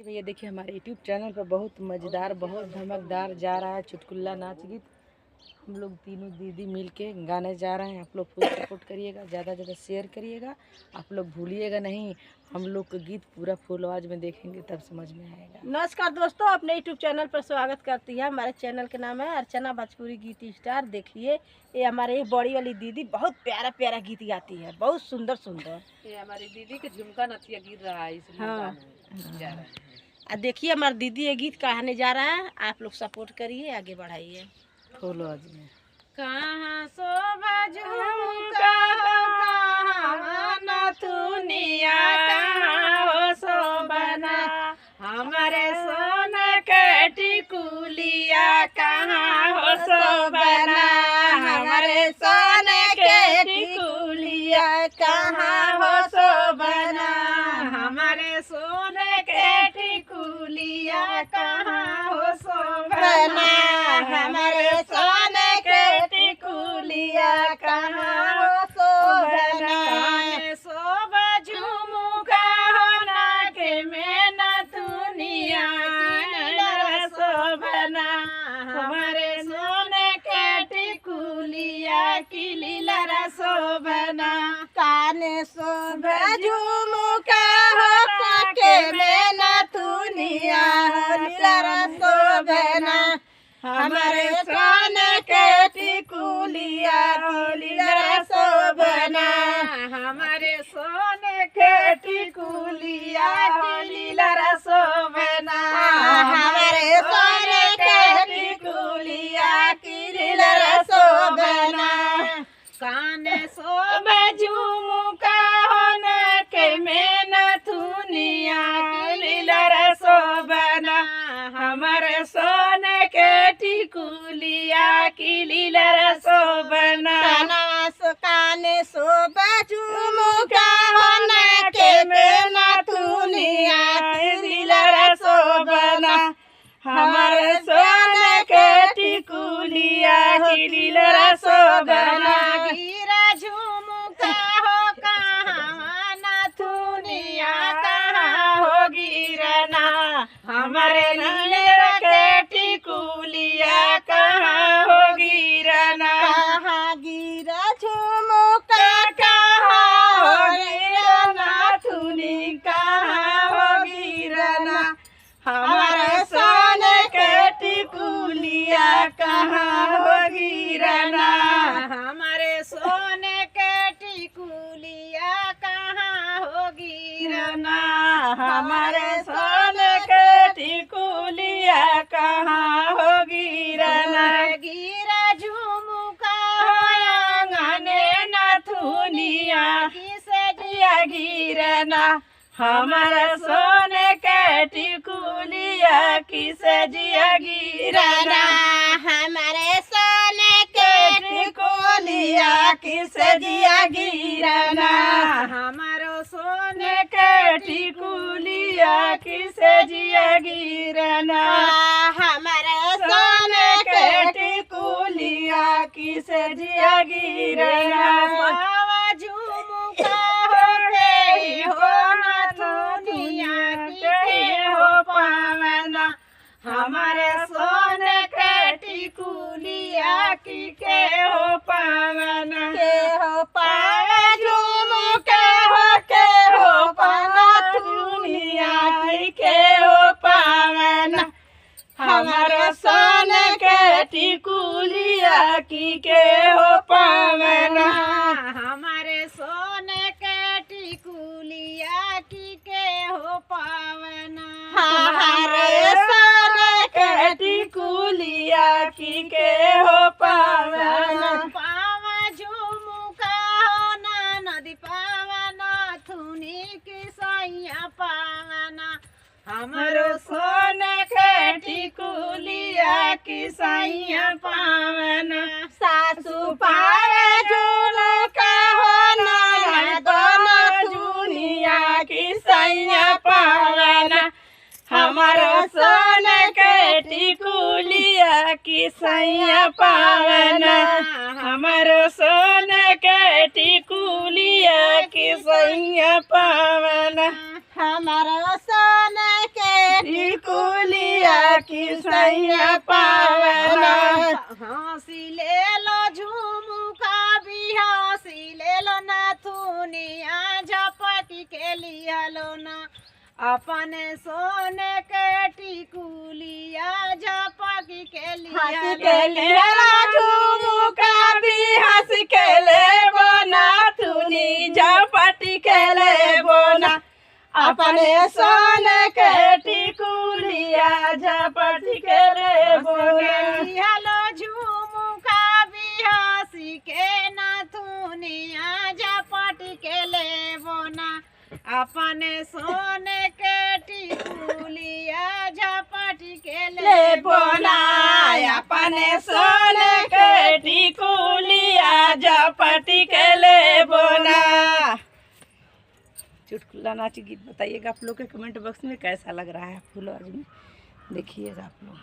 भैया देखिए हमारे यूट्यूब चैनल पर बहुत मज़ेदार बहुत धमकदार जा रहा है चुटकुला नाच गीत। हम लोग तीनों दीदी मिलके गाने जा रहे हैं। आप लोग फुल सपोर्ट करिएगा, ज़्यादा ज़्यादा शेयर करिएगा। आप लोग भूलिएगा नहीं, हम लोग का गीत पूरा फुल आवाज़ में देखेंगे तब समझ में आएगा। नमस्कार दोस्तों, अपने यूट्यूब चैनल पर स्वागत करती है। हमारे चैनल के नाम है अर्चना भोजपुरी गीत स्टार। देखिए ये हमारे बड़ी वाली दीदी बहुत प्यारा प्यारा गीत गाती है, बहुत सुंदर सुंदर। ये हमारी दीदी के झुमका नथिया गिर रहा है इसलिए हाँ। जा रहा है। देखिए हमारी दीदी ये गीत कहने जा रहा है, आप लोग सपोर्ट करिए, आगे बढ़ाइए। फुल आवाज़ में कहाँ शोभा झुमका कहाँ नथुनिया कहाँ हो शोभना, हमारे सोना के टिकुलिया कहाँ हो शोभना, हमारे सोने के टिकुलिया कहाँ हो शोभना, हमारे सोने के टिकुलिया कहाँ हो शोभना, हमारे सोने के टिकुलिया कहाँ हो शोभना, शोभा झुमका होना के में नथुनिया शोभना, हमारे सोने के टिकुलिया की लीला शोभना, काने शोभा झुमका हो के में नथुनिया लीला शोभना, हमारे सोने के टिकुलिया की लीला शोभना, हमारे सोने के टिकुलिया की लीला शोभना, हमारे सोने के टिकुलिया की लीला शोभना, काने शोभा झुमका होना के में नथुनिया की लीला शोभना, हमारे सोने के टिकुलिया की लीला शोभना, काने शोभा झुमका होना के में नथुनिया की लीला शोभना, हमारे सोने के टिकुलिया की लीला शोभना, गिरा झुमका हो कहाँ नथुनिया कहाँ हो गिरना, हमारे लीला के टिकुलिया कहाँ हो गिरना, कहाँ गिरा झुमका कहाँ हो गिरना, थुनी कहाँ हो गिरना, हमारे सोने के टिकुलिया कहाँ हो गिरना, हमारे सोने के टिकुलिया कहाँ हो गिरना, हमारे सोने के टिकुलिया कहाँ हो गिरना, गिरा झुमका आंगने नथुनिया किसे जिया गिरना, हमारा सोने के टिकुलिया किसे जिया गिरना, हमारे सोने के टिकुलिया किसे जिया गिरना, हमारो सोने के टिकुलिया किसे जिया गिरना, हमारे सोने के टिकुलिया किसे जिया गिरना, बाबा झुमका हो गई हो नथुनिया की हो पावना, हमारे सोने के टिकुलिया की के हो पावना, के हो पावे झुमका हो के हो पाना दुनिया की के हो पावना, हमारे सोने के टिकुलिया की के हो पावना, हमारे सोने के टिकुलिया की के हो पावना, हमारे सोने के टिकुलिया की के हो पावना, पावा झुमका होना नदी पावना थुनी की सैया पावना, हमारो सोने के टिकुलिया की सैया पावना, सासू पावे झुमका होना दोनों दुनिया की सैया पावना, हमारो सोने के टिकुलिया की सैया पावना, हमारो सोने के टिकुलिया की सैया पावना, हमारो सोने के कि सैया पावना। हंसी ले लो झुमुका भी हंसी ले लो नाथुनिया झपटी के लिहलो ना अपने सोने के टिकुलिया झपटी के लिहलो झुमुका भी हंस के ले बोना थुनी झपटी के ले बोना अपने सोने के टिकुलिया झपटी के ले बोना। लिहलो झुमुका भी हंसी के नाथुनिया झपटी के ले बोना अपने सोने के टिकुलिया झपटी के ले बोना अपने सोने के टिकुलिया झपटी के ले बोना। चुटकुला नाच गीत बताइएगा आप लोग के कमेंट बॉक्स में कैसा लग रहा है फूल आज में, देखिएगा आप लोग।